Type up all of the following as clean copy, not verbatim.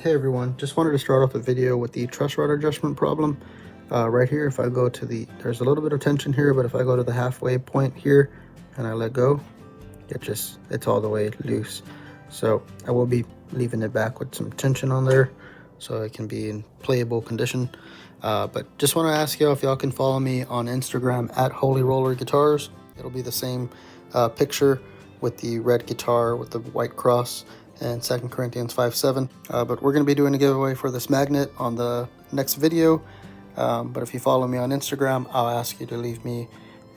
Hey everyone, just wanted to start off the video with the truss rod adjustment problem. Right here, if I go to there's a little bit of tension here, but if I go to the halfway point here and I let go, it's all the way loose. So I will be leaving it back with some tension on there so it can be in playable condition. But just want to ask y'all if y'all can follow me on Instagram at Holy Roller Guitars. It'll be the same picture with the red guitar with the white cross and 2 Corinthians 5:7. But we're going to be doing a giveaway for this magnet on the next video. But if you follow me on Instagram, I'll ask you to leave me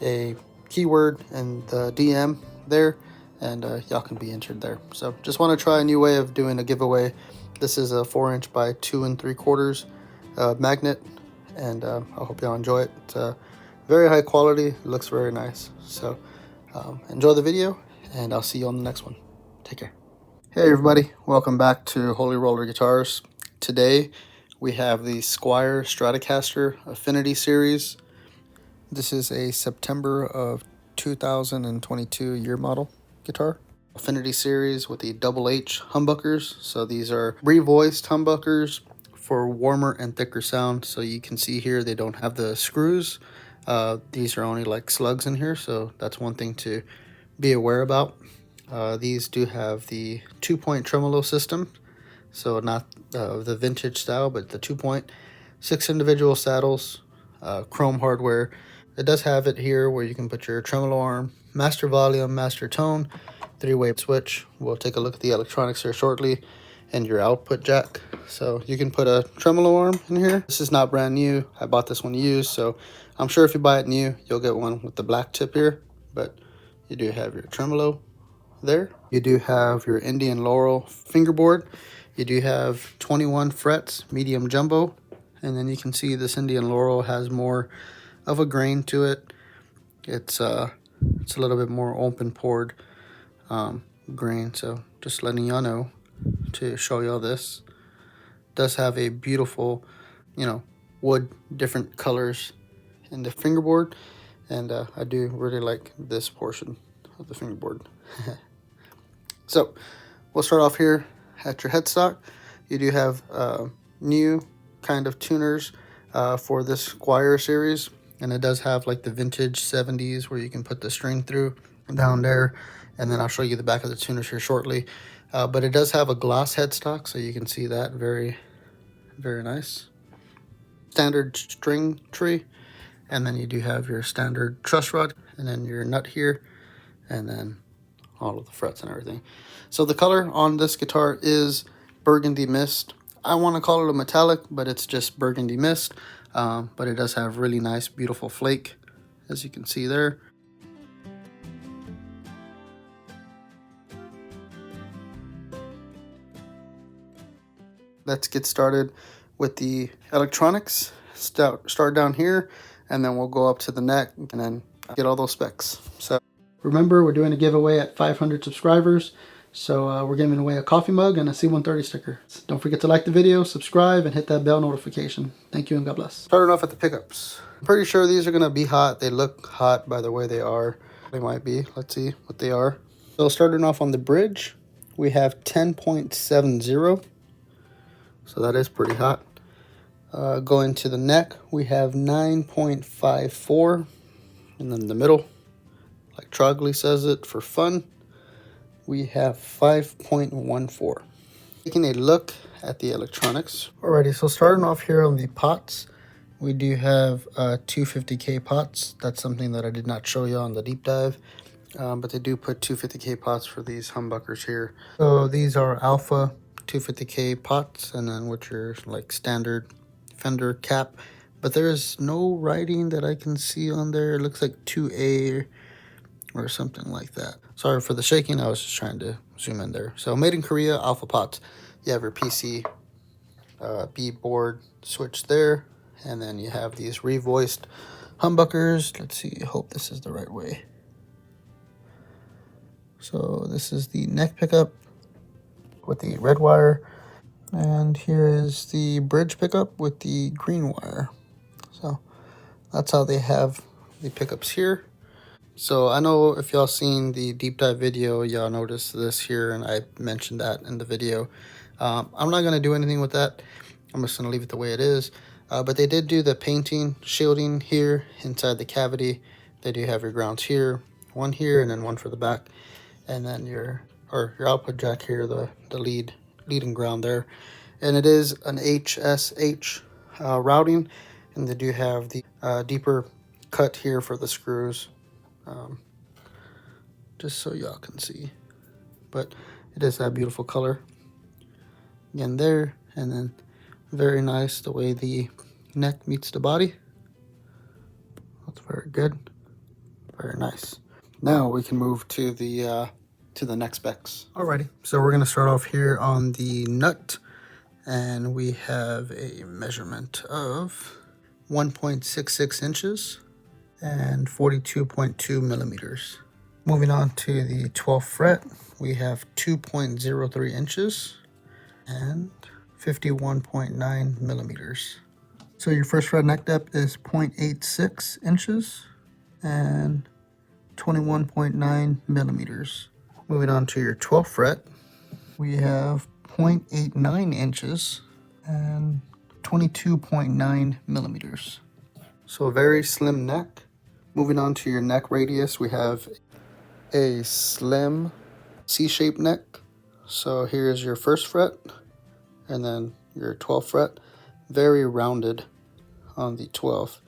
a keyword in the DM there, and y'all can be entered there. So just want to try a new way of doing a giveaway. This is a 4" by 2 3/4 magnet, and I hope y'all enjoy it. It's very high quality, it looks very nice. So enjoy the video, and I'll see you on the next one. Take care. Hey everybody, welcome back to Holy Roller Guitars. Today we have the Squier Stratocaster Affinity series. This is a September of 2022 year model guitar. Affinity series with the double H humbuckers. So these are revoiced humbuckers for warmer and thicker sound. So you can see here they don't have the screws. These are only like slugs in here, so that's one thing to be aware about. These do have the 2-point tremolo system, so not the vintage style, but the 2-point, 6 individual saddles, chrome hardware. It does have it here where you can put your tremolo arm, master volume, master tone, 3-way switch. We'll take a look at the electronics here shortly, and your output jack. So you can put a tremolo arm in here. This is not brand new. I bought this one used, so I'm sure if you buy it new, you'll get one with the black tip here, but you do have your tremolo there. You do have your Indian Laurel fingerboard. You do have 21 frets, medium jumbo, and then you can see this Indian Laurel has more of a grain to it. It's a little bit more open pored grain, so just letting y'all know to show y'all this. It does have a beautiful, wood, different colors in the fingerboard, and I do really like this portion of the fingerboard. So we'll start off here at your headstock. You do have new kind of tuners for this Squier series, and it does have like the vintage 70s where you can put the string through down there, and then I'll show you the back of the tuners here shortly. But it does have a gloss headstock, so you can see that very, very nice. Standard string tree, and then you do have your standard truss rod, and then your nut here, and then all of the frets and everything. So the color on this guitar is Burgundy Mist. I want to call it a metallic, but it's just Burgundy Mist. But it does have really nice, beautiful flake, as you can see there. Let's get started with the electronics. Start down here, and then we'll go up to the neck, and then get all those specs. So remember, we're doing a giveaway at 500 subscribers. So we're giving away a coffee mug and a C130 sticker. Don't forget to like the video, subscribe, and hit that bell notification. Thank you and God bless. Starting off at the pickups. I'm pretty sure these are going to be hot. They look hot by the way they are. They might be. Let's see what they are. So starting off on the bridge, we have 10.70. So that is pretty hot. Going to the neck, we have 9.54. And then the middle, like Trogley says it for fun, we have 5.14. Taking a look at the electronics. Alrighty, so starting off here on the pots, we do have 250K pots. That's something that I did not show you on the deep dive, but they do put 250K pots for these humbuckers here. So these are alpha 250K pots, and then with your like standard fender cap, but there is no writing that I can see on there. It looks like 2A or something like that. Sorry for the shaking, I was just trying to zoom in there. So made in Korea, alpha pots. You have your PC B board switch there, and then you have these revoiced humbuckers. Let's see, I hope this is the right way. So this is the neck pickup with the red wire, and here is the bridge pickup with the green wire. So that's how they have the pickups here. So I know if y'all seen the deep dive video, y'all noticed this here, and I mentioned that in the video. I'm not going to do anything with that. I'm just going to leave it the way it is. But they did do the painting, shielding here inside the cavity. They do have your grounds here, one here, and then one for the back. And then your output jack here, the lead and ground there. And it is an HSH routing. And they do have the deeper cut here for the screws. Just so y'all can see. But it is that beautiful color. Again there, and then very nice the way the neck meets the body. That's very good, very nice. Now we can move to the neck specs. Alrighty, so we're gonna start off here on the nut, and we have a measurement of 1.66 inches and 42.2 millimeters. Moving on to the 12th fret, we have 2.03 inches and 51.9 millimeters. So your first fret neck depth is 0.86 inches and 21.9 millimeters. Moving on to your 12th fret, we have 0.89 inches and 22.9 millimeters. So a very slim neck. Moving on to your neck radius, we have a slim C-shaped neck. So here's your first fret, and then your 12th fret, very rounded on the 12th,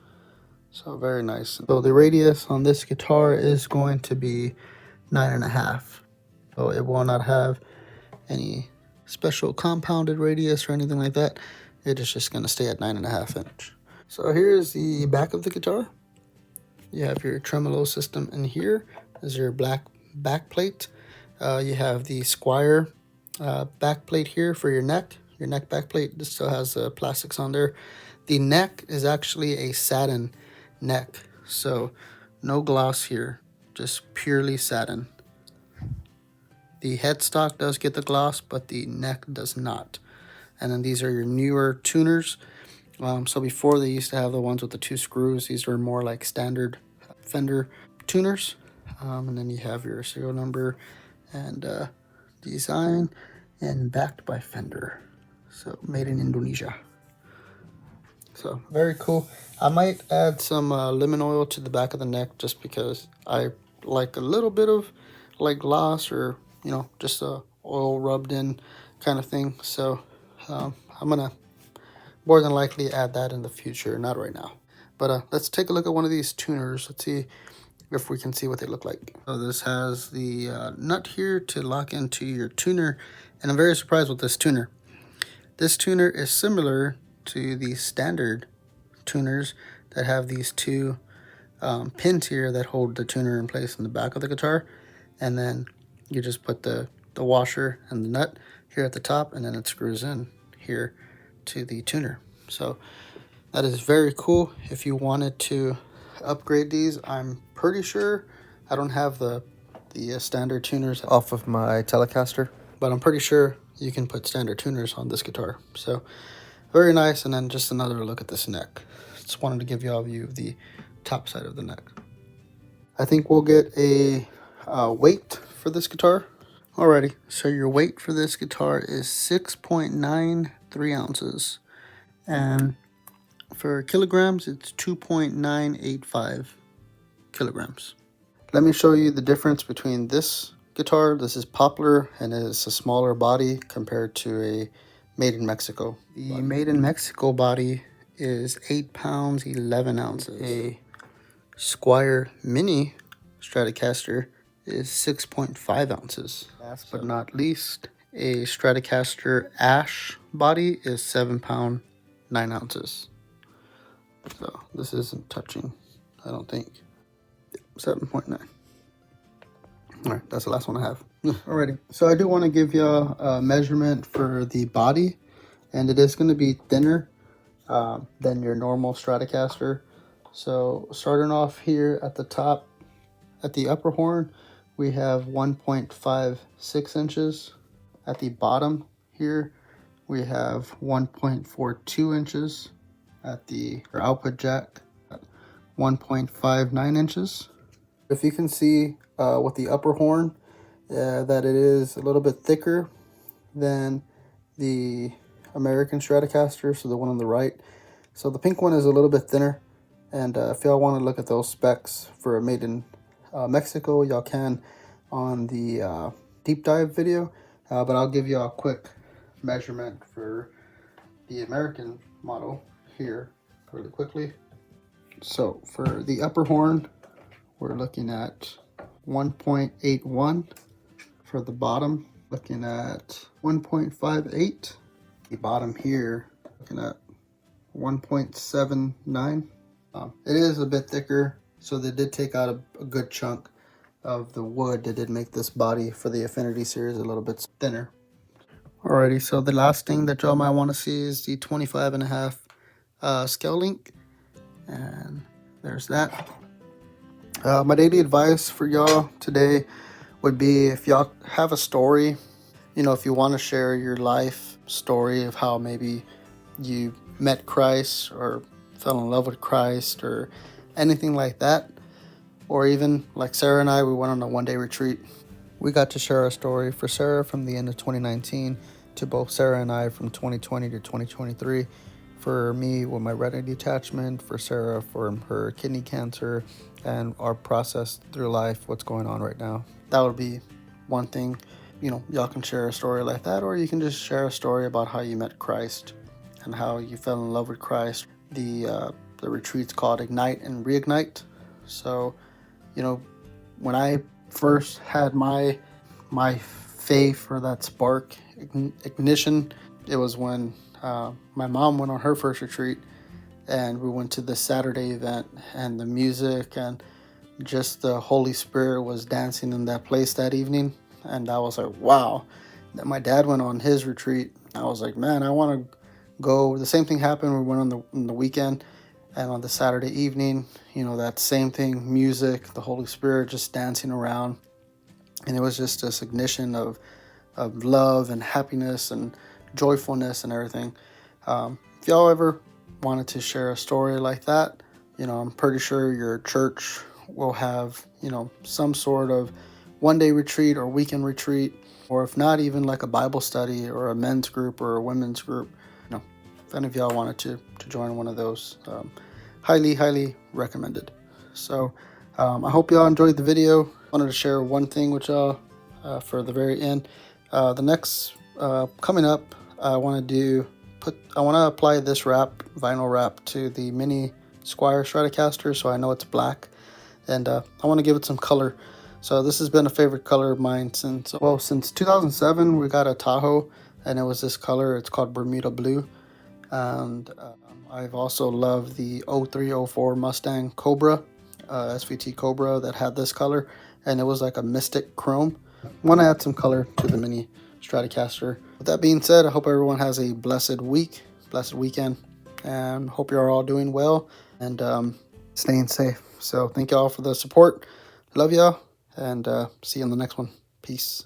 so very nice. So the radius on this guitar is going to be 9.5, so it will not have any special compounded radius or anything like that. It is just going to stay at 9.5 inch. So here's the back of the guitar. You have your tremolo system in here. This is your black back plate. You have the Squier back plate here for your neck back plate. This still has plastics on there. The neck is actually a satin neck, so no gloss here, just purely satin. The headstock does get the gloss, but the neck does not. And then these are your newer tuners. So before they used to have the ones with the 2 screws. These were more like standard Fender tuners. And then you have your serial number and design and backed by Fender. So made in Indonesia. So very cool. I might add some lemon oil to the back of the neck just because I like a little bit of like gloss, or you know, just a oil rubbed in kind of thing. So I'm gonna more than likely add that in the future, not right now. But let's take a look at one of these tuners. Let's see if we can see what they look like. So this has the nut here to lock into your tuner, and I'm very surprised with this tuner. This tuner is similar to the standard tuners that have these 2 pins here that hold the tuner in place in the back of the guitar, and then you just put the washer and the nut here at the top, and then it screws in here to the tuner. So that is very cool. If you wanted to upgrade these, I'm pretty sure I don't have the standard tuners off of my Telecaster, but I'm pretty sure you can put standard tuners on this guitar. So very nice. And then just another look at this neck. Just wanted to give you all a view of the top side of the neck. I think we'll get a weight for this guitar. Alrighty, so your weight for this guitar is 6.93 ounces, and for kilograms it's 2.985 kilograms. Let me show you the difference between this guitar. This is Poplar, and it's a smaller body compared to a Made in Mexico. The Made in Mexico body is 8 pounds 11 ounces. A Squier Mini Stratocaster is 6.5 ounces. Last but not least, a Stratocaster Ash body is 7 pound 9 ounces. So this isn't touching, I don't think. 7.9. All right, that's the last one I have. Alrighty, so I do want to give you a measurement for the body, and it is going to be thinner than your normal Stratocaster. So starting off here at the top, at the upper horn, we have 1.56 inches. At the bottom here, we have 1.42 inches. At the output jack, 1.59 inches. If you can see with the upper horn that it is a little bit thicker than the American Stratocaster, so the one on the right. So the pink one is a little bit thinner, and if y'all want to look at those specs for a made in Mexico, y'all can on the deep dive video, but I'll give you a quick measurement for the American model here really quickly. So for the upper horn, we're looking at 1.81. For the bottom, looking at 1.58. The bottom here, looking at 1.79. It is a bit thicker, so they did take out a good chunk of the wood. They did make this body for the Affinity series a little bit thinner. Alrighty, so the last thing that y'all might want to see is the 25.5 scale link, and there's that. My daily advice for y'all today would be, if y'all have a story, you know, if you want to share your life story of how maybe you met Christ or fell in love with Christ or anything like that, or even like Sarah and I, we went on a one-day retreat. We got to share our story. For Sarah, from the end of 2019 to both Sarah and I from 2020 to 2023. For me, with my retina detachment. For Sarah, for her kidney cancer, and our process through life, what's going on right now. That would be one thing. You know, y'all can share a story like that, or you can just share a story about how you met Christ and how you fell in love with Christ. The retreat's called Ignite and Reignite. So, you know, when I first had my faith, or that spark ignition, it was when my mom went on her first retreat, and we went to the Saturday event, and the music and just the Holy Spirit was dancing in that place that evening. And I was like, wow. Then my dad went on his retreat. I was like, man, I want to go. The same thing happened. We went on the weekend, and on the Saturday evening, you know, that same thing, music, the Holy Spirit just dancing around. And it was just this ignition of love and happiness and joyfulness and everything. If y'all ever wanted to share a story like that, you know, I'm pretty sure your church will have, you know, some sort of one-day retreat or weekend retreat, or if not, even like a Bible study or a men's group or a women's group. You know, if any of y'all wanted to join one of those, highly recommended. So I hope y'all enjoyed the video. Wanted to share one thing with y'all for the very end. The next coming up, I want to apply this vinyl wrap to the mini Squier Stratocaster, so I know it's black, and I want to give it some color. So this has been a favorite color of mine since 2007. We got a Tahoe, and it was this color. It's called Bermuda Blue. And I've also loved the 0304 Mustang Cobra, SVT Cobra, that had this color, and it was like a mystic chrome. I want to add some color to the mini Stratocaster. With that being said, I hope everyone has a blessed weekend, and hope you're all doing well and staying safe. So thank y'all for the support. Love y'all, and see you in the next one. Peace.